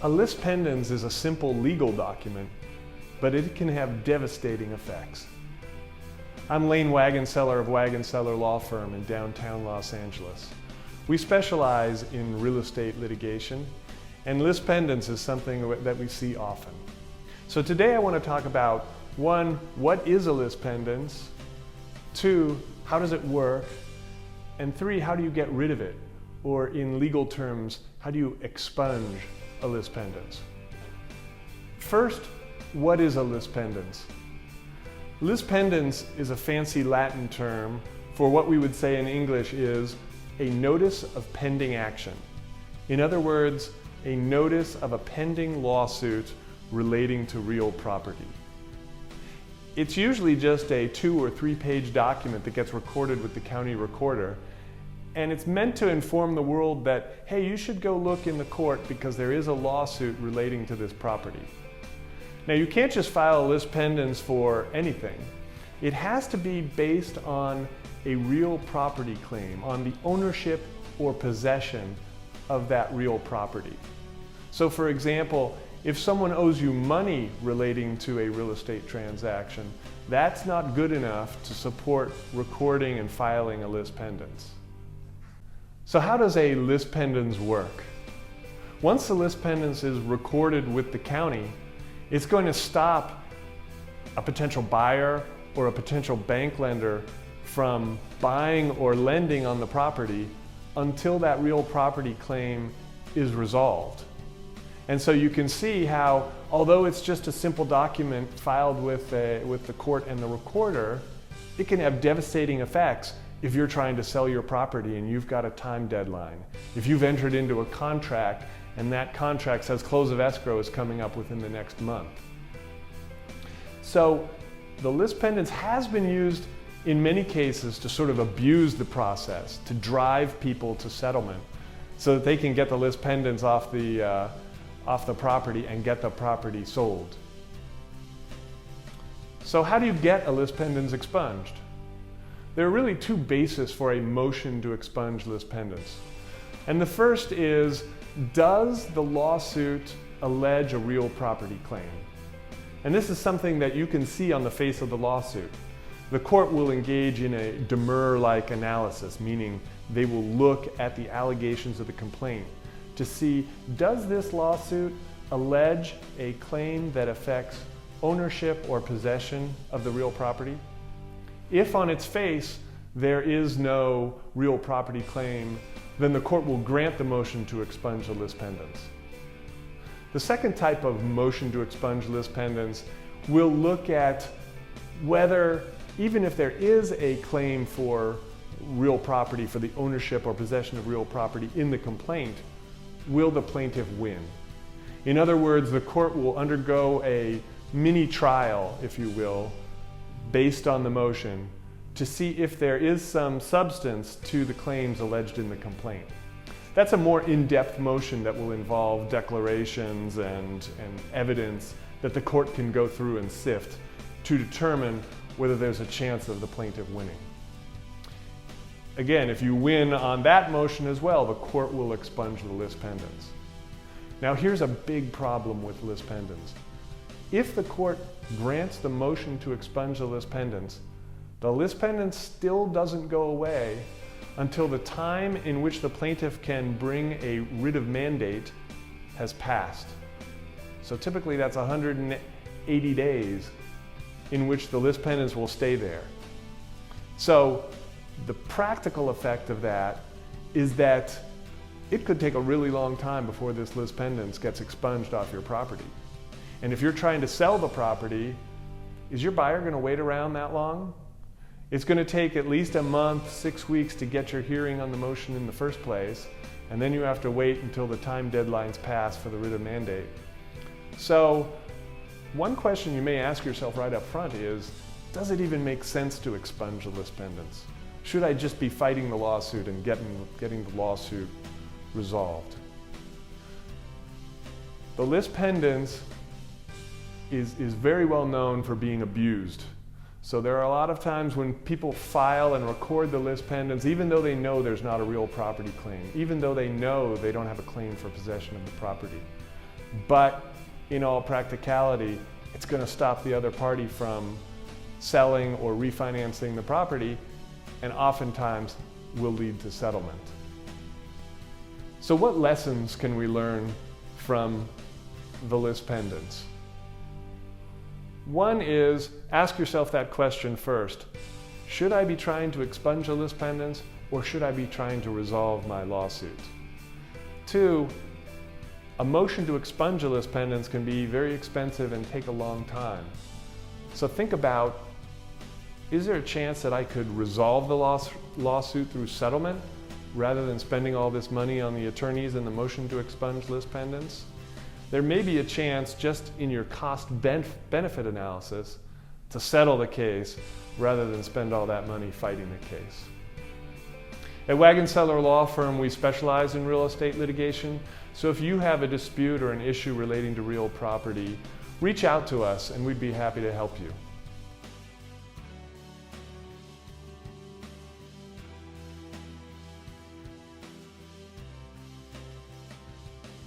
A lis pendens is a simple legal document, but it can have devastating effects. I'm Lane Wagenseller of Wagenseller Law Firm in downtown Los Angeles. We specialize in real estate litigation, and lis pendens is something that we see often. So today I want to talk about, one, what is a lis pendens? Two, how does it work? And three, how do you get rid of it? Or in legal terms, how do you expunge a lis pendens? First, what is a lis pendens? Lis pendens is a fancy Latin term for what we would say in English is a notice of pending action. In other words, a notice of a pending lawsuit relating to real property. It's usually just a 2- or 3-page document that gets recorded with the county recorder, and it's meant to inform the world that, hey, you should go look in the court because there is a lawsuit relating to this property. Now, you can't just file a lis pendens for anything. It has to be based on a real property claim, on the ownership or possession of that real property. So for example, if someone owes you money relating to a real estate transaction, that's not good enough to support recording and filing a lis pendens. So how does a lis pendens work? Once the lis pendens is recorded with the county, it's going to stop a potential buyer or a potential bank lender from buying or lending on the property until that real property claim is resolved. And so you can see how, although it's just a simple document filed with the court and the recorder, it can have devastating effects if you're trying to sell your property and you've got a time deadline. If you've entered into a contract and that contract says close of escrow is coming up within the next month. So the lis pendens has been used in many cases to sort of abuse the process, to drive people to settlement so that they can get the lis pendens off the property and get the property sold. So how do you get a lis pendens expunged? There are really two bases for a motion to expunge lis pendens. And the first is, does the lawsuit allege a real property claim? And this is something that you can see on the face of the lawsuit. The court will engage in a demur-like analysis, meaning they will look at the allegations of the complaint to see, does this lawsuit allege a claim that affects ownership or possession of the real property? If on its face there is no real property claim, then the court will grant the motion to expunge the lis pendens. The second type of motion to expunge lis pendens will look at whether, even if there is a claim for real property, for the ownership or possession of real property in the complaint, will the plaintiff win? In other words, the court will undergo a mini trial, if you will, based on the motion to see if there is some substance to the claims alleged in the complaint. That's a more in-depth motion that will involve declarations and evidence that the court can go through and sift to determine whether there's a chance of the plaintiff winning. Again, if you win on that motion as well, the court will expunge the lis pendens. Now here's a big problem with lis pendens. If the court grants the motion to expunge the lis pendens still doesn't go away until the time in which the plaintiff can bring a writ of mandate has passed. So typically that's 180 days in which the lis pendens will stay there. So the practical effect of that is that it could take a really long time before this lis pendens gets expunged off your property. And if you're trying to sell the property, is your buyer going to wait around that long? It's going to take at least a month, 6 weeks to get your hearing on the motion in the first place, and then you have to wait until the time deadlines pass for the writ of mandate. So one question you may ask yourself right up front is, does it even make sense to expunge the lis pendens? Should I just be fighting the lawsuit and getting the lawsuit resolved? The lis pendens is very well known for being abused. So there are a lot of times when people file and record the lis pendens, even though they know there's not a real property claim, even though they know they don't have a claim for possession of the property. but in all practicality, it's going to stop the other party from selling or refinancing the property, and oftentimes will lead to settlement. So what lessons can we learn from the Lis Pendens? One is, ask yourself that question first. Should I be trying to expunge a Lis Pendens, or should I be trying to resolve my lawsuit? Two, a motion to expunge a Lis Pendens can be very expensive and take a long time. So think about, is there a chance that I could resolve the lawsuit through settlement rather than spending all this money on the attorneys and the motion to expunge Lis Pendens? There may be a chance just in your cost-benefit analysis to settle the case rather than spend all that money fighting the case. At Wagenseller Law Firm, we specialize in real estate litigation, so if you have a dispute or an issue relating to real property, reach out to us and we'd be happy to help you.